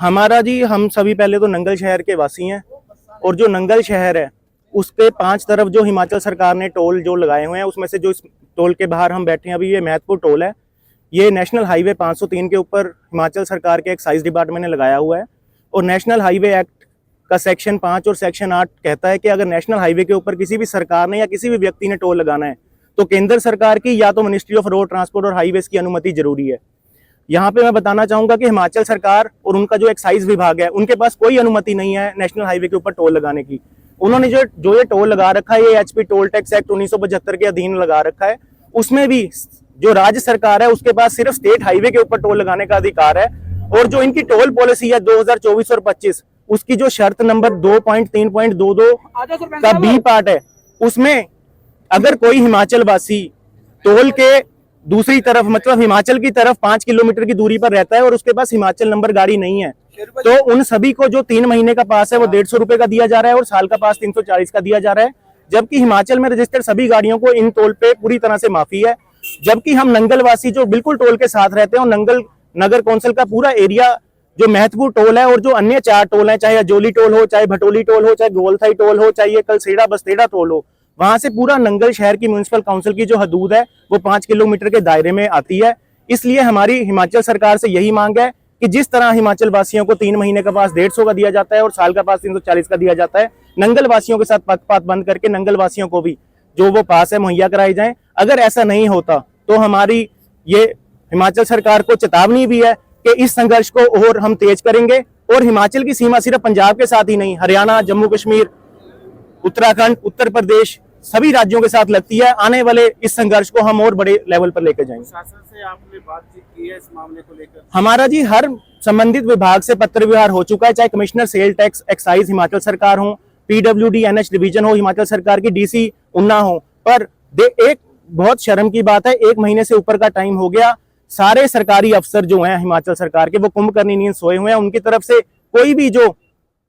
हमारा जी, हम सभी पहले तो नंगल शहर के वासी हैं और जो नंगल शहर है उसके 5 तरफ जो हिमाचल सरकार ने टोल जो लगाए हुए हैं, उसमें से जो इस टोल के बाहर हम बैठे हैं अभी, ये महतपुर टोल है। ये नेशनल हाईवे 503 के ऊपर हिमाचल सरकार के एक्साइज डिपार्टमेंट ने लगाया हुआ है और नेशनल हाईवे एक्ट का सेक्शन 5 और सेक्शन 8 कहता है कि अगर नेशनल हाईवे के ऊपर किसी भी सरकार ने या किसी भी व्यक्ति ने टोल लगाना है तो केंद्र सरकार की या तो मिनिस्ट्री ऑफ रोड ट्रांसपोर्ट और हाईवेज की अनुमति जरूरी है। यहाँ पे मैं बताना चाहूंगा कि हिमाचल सरकार और उनका जो एक्साइज विभाग है, उनके पास कोई अनुमति नहीं है नेशनल हाईवे के ऊपर टोल लगाने की। उन्होंने जो ये टोल लगा रखा है, ये एचपी टोल टैक्स एक्ट 1975 के अधीन लगा रखा है। उसमें भी जो राज्य सरकार है उसके पास सिर्फ स्टेट हाईवे के ऊपर टोल लगाने का अधिकार है। और जो इनकी टोल पॉलिसी है 2024 और 25, उसकी जो शर्त नंबर 2.3.22 का बी पार्ट है, उसमें अगर कोई हिमाचल वासी टोल के दूसरी तरफ, मतलब हिमाचल की तरफ 5 किलोमीटर की दूरी पर रहता है और उसके पास हिमाचल नंबर गाड़ी नहीं है, तो उन सभी को जो 3 महीने का पास है वो 150 रुपए का दिया जा रहा है और साल का पास 340 का दिया जा रहा है। जबकि हिमाचल में रजिस्टर्ड सभी गाड़ियों को इन टोल पे पूरी तरह से माफी है। जबकि हम नंगल वासी जो बिल्कुल टोल के साथ रहते हैं और नंगल नगर कौंसिल का पूरा एरिया जो महतपुर टोल है और जो अन्य 4 टोल है, चाहे अजोली टोल हो, चाहे भटोली टोल हो, चाहे गोलथाई टोल हो, चाहे ये कलसेड़ा बसतेड़ा टोल हो, वहां से पूरा नंगल शहर की म्युनिसिपल काउंसिल की जो हदूद है वो 5 किलोमीटर के दायरे में आती है। इसलिए हमारी हिमाचल सरकार से यही मांग है कि जिस तरह हिमाचल वासियों को 3 महीने का पास 150 का दिया जाता है और साल का पास 340 का दिया जाता है, नंगल वासियों के साथ पक्षपात बंद करके नंगल वासियों को भी जो वो पास है मुहैया कराई जाए। अगर ऐसा नहीं होता तो हमारी ये हिमाचल सरकार को चेतावनी भी है कि इस संघर्ष को और हम तेज करेंगे। और हिमाचल की सीमा सिर्फ पंजाब के साथ ही नहीं, हरियाणा, जम्मू कश्मीर, उत्तराखंड, उत्तर प्रदेश, सभी राज्यों के साथ लगती है। आने वाले इस संघर्ष को हम और बड़े लेवल पर लेकर जाएंगे। शासन से आपने बातचीत की है इस मामले को लेकर? हमारा जी हर संबंधित विभाग से पत्र व्यवहार हो चुका है, चाहे commissioner sale tax excise Himachal सरकार हो, पीडब्ल्यूडी एनएच डिवीजन हो हिमाचल सरकार की, डीसी उन्ना हो। पर एक बहुत शर्म की बात है, 1 महीने से ऊपर का टाइम हो गया, सारे सरकारी अफसर जो हैं हिमाचल सरकार के वो कुंभकर्णी नींद सोए हुए हैं। उनकी तरफ से कोई भी जो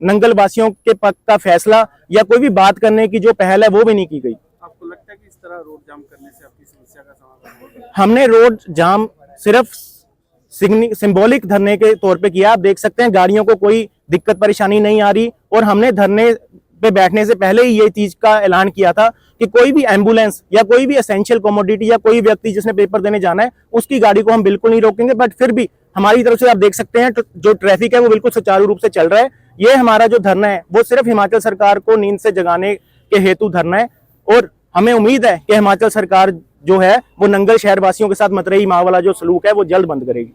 नंगल वासियों के पक्ष का फैसला या कोई भी बात करने की जो पहल है वो भी नहीं की गई। आपको लगता है कि इस तरह रोड जाम करने से आपकी समस्या का समाधान होगा? हमने रोड जाम सिर्फ सिंबॉलिक धरने के तौर पे किया। आप देख सकते हैं गाड़ियों को कोई दिक्कत परेशानी नहीं आ रही और हमने धरने पे बैठने से पहले ही ये चीज का ऐलान किया था कि कोई भी एम्बुलेंस या कोई भी एसेंशियल कमोडिटी या कोई व्यक्ति जिसने पेपर देने जाना है उसकी गाड़ी को हम बिल्कुल नहीं रोकेंगे। बट फिर भी हमारी तरफ से आप देख सकते हैं जो ट्रैफिक है वो बिल्कुल सुचारू रूप से चल रहा है। ये हमारा जो धरना है वो सिर्फ हिमाचल सरकार को नींद से जगाने के हेतु धरना है और हमें उम्मीद है कि हिमाचल सरकार जो है वो नंगल शहर वासियों के साथ मतरेई माँ वाला जो सलूक है वो जल्द बंद करेगी।